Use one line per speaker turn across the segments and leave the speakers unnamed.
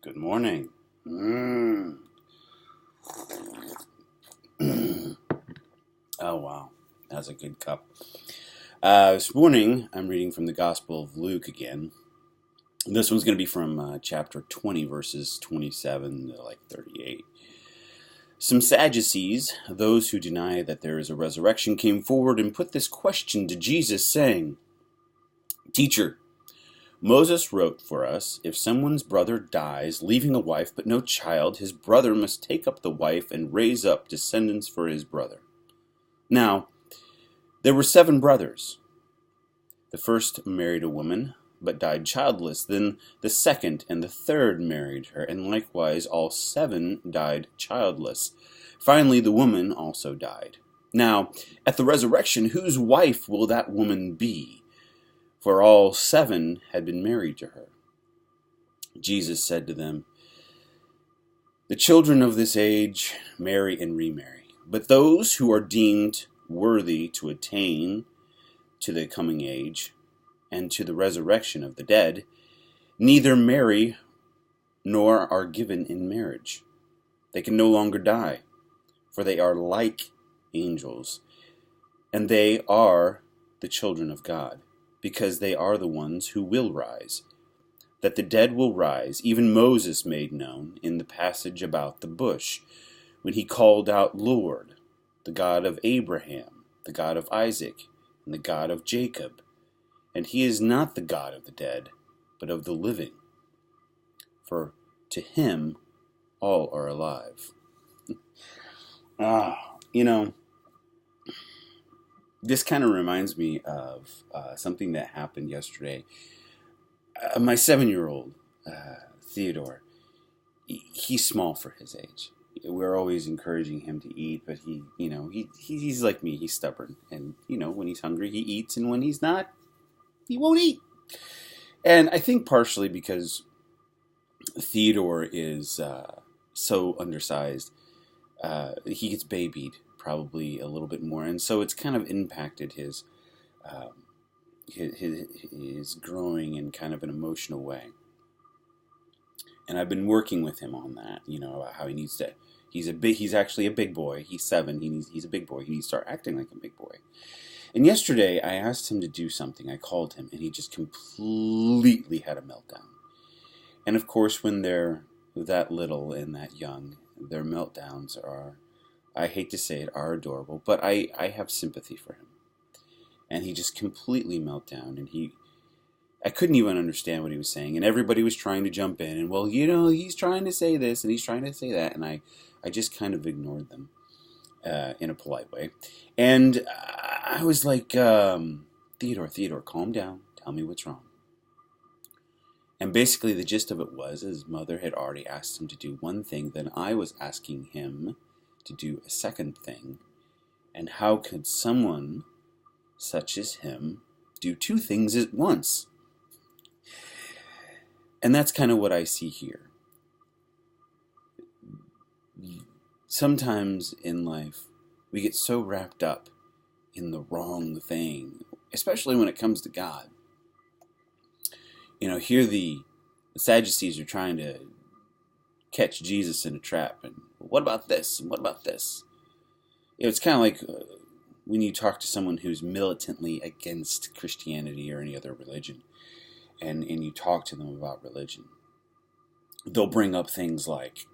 Good morning. Mm. Oh, wow. That's a good cup. This morning, I'm reading from the Gospel of Luke again. This one's going to be from chapter 20, verses 27 to 38. Some Sadducees, those who deny that there is a resurrection, came forward and put this question to Jesus, saying, "Teacher, Moses wrote for us, if someone's brother dies, leaving a wife but no child, his brother must take up the wife and raise up descendants for his brother. Now, there were 7 brothers. The first married a woman, but died childless. Then the second and the third married her, and likewise all 7 died childless. Finally, the woman also died. Now, at the resurrection, whose wife will that woman be? For all 7 had been married to her." Jesus said to them, "The children of this age marry and remarry, but those who are deemed worthy to attain to the coming age and to the resurrection of the dead neither marry nor are given in marriage. They can no longer die, for they are like angels, and they are the children of God, because they are the ones who will rise. That the dead will rise, even Moses made known in the passage about the bush, when he called out, 'Lord, the God of Abraham, the God of Isaac, and the God of Jacob.' And he is not the God of the dead, but of the living. For to him all are alive." Ah, this kind of reminds me of something that happened yesterday. My 7-year-old, Theodore, he's small for his age. We're always encouraging him to eat, but he's like me. He's stubborn, and when he's hungry, he eats, and when he's not, he won't eat. And I think partially because Theodore is so undersized, he gets babied probably a little bit more, and so it's kind of impacted his growing in kind of an emotional way. And I've been working with him on that, about how he needs to. He's actually a big boy. He's 7. He's a big boy. He needs to start acting like a big boy. And yesterday I asked him to do something. I called him, and he just completely had a meltdown. And of course, when they're that little and that young, their meltdowns are, I hate to say it, are adorable. But I have sympathy for him. And he just completely meltdown, and I couldn't even understand what he was saying, and everybody was trying to jump in, and he's trying to say this, and he's trying to say that, and I just kind of ignored them in a polite way. And I was like, Theodore, calm down, tell me what's wrong. And basically the gist of it was his mother had already asked him to do one thing, then I was asking him to do a second thing, and how could someone such as him do 2 things at once? And that's kind of what I see here. Sometimes in life, we get so wrapped up in the wrong thing, especially when it comes to God. Here the Sadducees are trying to catch Jesus in a trap. And what about this? And what about this? It's kind of like when you talk to someone who's militantly against Christianity or any other religion, and you talk to them about religion. They'll bring up things like,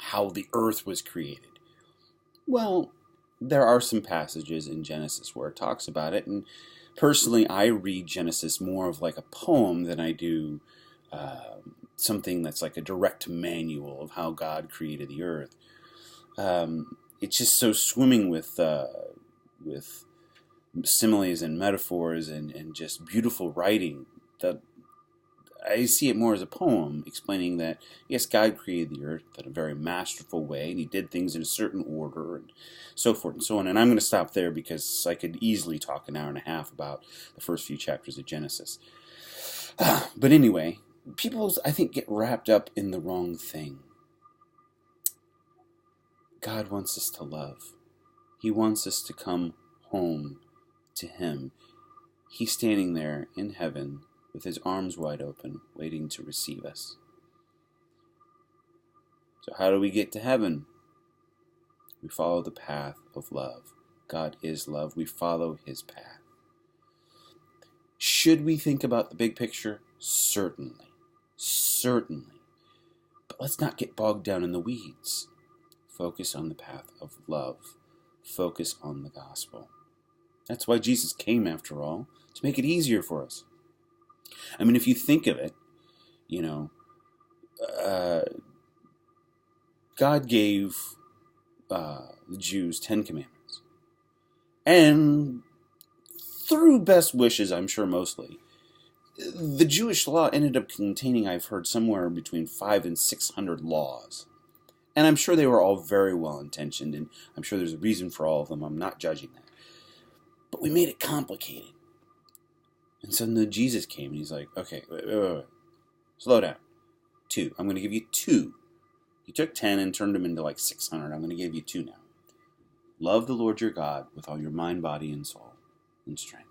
how the earth was created. Well, there are some passages in Genesis where it talks about it, and personally, I read Genesis more of like a poem than I do something that's like a direct manual of how God created the earth. It's just so swimming with similes and metaphors and just beautiful writing that I see it more as a poem explaining that, yes, God created the earth in a very masterful way, and he did things in a certain order, and so forth and so on. And I'm going to stop there because I could easily talk an hour and a half about the first few chapters of Genesis. But anyway, people, I think, get wrapped up in the wrong thing. God wants us to love. He wants us to come home to him. He's standing there in heaven with his arms wide open, waiting to receive us. So how do we get to heaven? We follow the path of love. God is love. We follow his path. Should we think about the big picture? Certainly. Certainly. But let's not get bogged down in the weeds. Focus on the path of love. Focus on the gospel. That's why Jesus came, after all, to make it easier for us. I mean, if you think of it, God gave the Jews 10 commandments. And through best wishes, I'm sure mostly, the Jewish law ended up containing, I've heard, somewhere between 500 and 600 laws. And I'm sure they were all very well intentioned, and I'm sure there's a reason for all of them. I'm not judging that. But we made it complicated. And so then Jesus came, and he's like, okay, wait. Slow down. 2. I'm going to give you 2. You took 10 and turned them into like 600. I'm going to give you 2 now. Love the Lord your God with all your mind, body, and soul, and strength.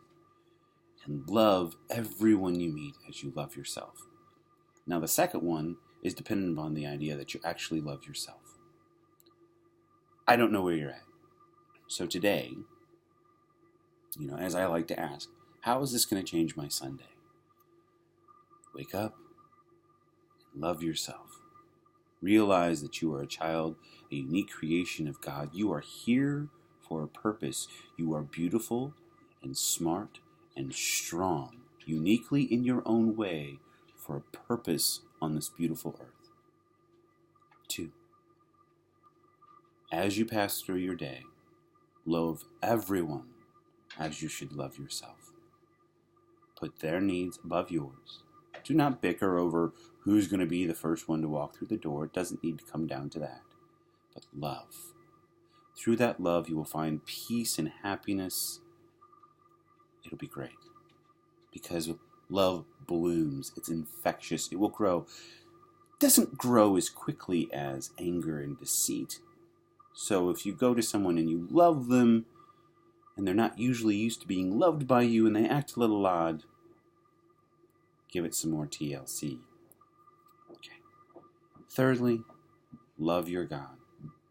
And love everyone you meet as you love yourself. Now the second one is dependent upon the idea that you actually love yourself. I don't know where you're at. So today, as I like to ask, how is this going to change my Sunday? Wake up and love yourself. Realize that you are a child, a unique creation of God. You are here for a purpose. You are beautiful and smart and strong, uniquely in your own way, for a purpose on this beautiful earth. 2. As you pass through your day, love everyone as you should love yourself. Put their needs above yours. Do not bicker over who's going to be the first one to walk through the door. It doesn't need to come down to that. But love. Through that love, you will find peace and happiness. It'll be great. Because love blooms. It's infectious. It will grow. It doesn't grow as quickly as anger and deceit. So if you go to someone and you love them, and they're not usually used to being loved by you, and they act a little odd, give it some more TLC. Okay. Thirdly, love your God.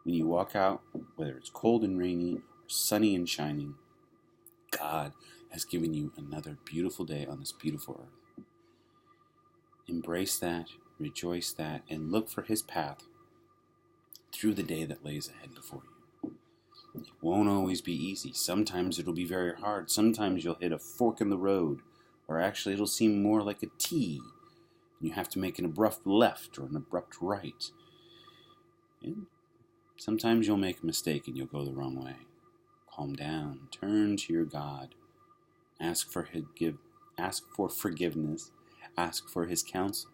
When you walk out, whether it's cold and rainy or sunny and shining, God has given you another beautiful day on this beautiful earth. Embrace that, rejoice that, and look for his path through the day that lays ahead before you. It won't always be easy. Sometimes it'll be very hard. Sometimes you'll hit a fork in the road, or actually it'll seem more like a T. You have to make an abrupt left or an abrupt right. And sometimes you'll make a mistake and you'll go the wrong way. Calm down. Turn to your God. Ask for forgiveness. Ask for his counsel.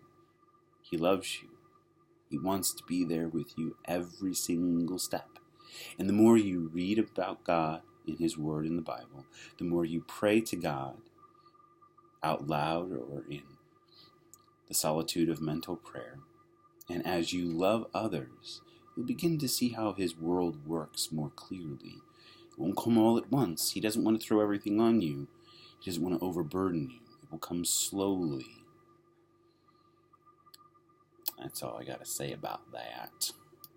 He loves you. He wants to be there with you every single step. And the more you read about God in his word in the Bible, the more you pray to God out loud or in the solitude of mental prayer, and as you love others, you'll begin to see how his world works more clearly. It won't come all at once. He doesn't want to throw everything on you. He doesn't want to overburden you. It will come slowly. That's all I got to say about that.